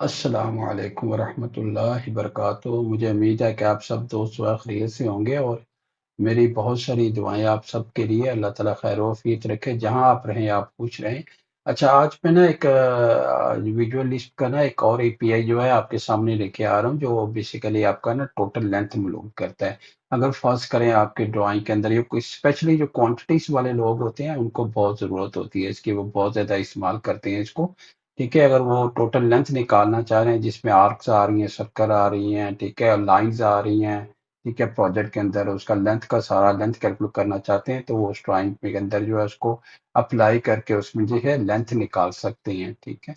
अस्सलाम वालेकुम वरहमतुल्लाहि वबरकातुहू। मुझे उम्मीद है कि आप सब दोस्त व खैरियत से होंगे और मेरी बहुत सारी दुआएँ आप सबके लिए। अल्लाह ताला खैर व आफ़ियत रखे, जहाँ आप रहें आप खुश रहें। अच्छा, आज मैं ना एक विजुअल लिस्ट का ना एक और एपीआई जो है आपके सामने लेके आ रहा हूँ, जो बेसिकली आपका ना टोटल लेंथ मालूम करता है। अगर फ़र्ज़ करें आपके ड्राइंग के अंदर ये कोई स्पेशली जो क्वांटिटीज़ वाले लोग होते हैं, उनको बहुत ज़रूरत होती है इसकी, वो बहुत ज़्यादा इस्तेमाल करते हैं इसको। ठीक है? अगर वो टोटल लेंथ निकालना चाह रहे हैं जिसमें आर्क्स आ रही हैं, सर्कल आ रही हैं, ठीक है? लाइन्स आ रही हैं, ठीक है, प्रोजेक्ट के अंदर उसका लेंथ का सारा लेंथ कैलकुलेट करना चाहते हैं, तो वो उस ड्राइंग के अंदर जो है उसको अप्लाई करके उसमें जो है लेंथ निकाल सकते हैं, ठीक है।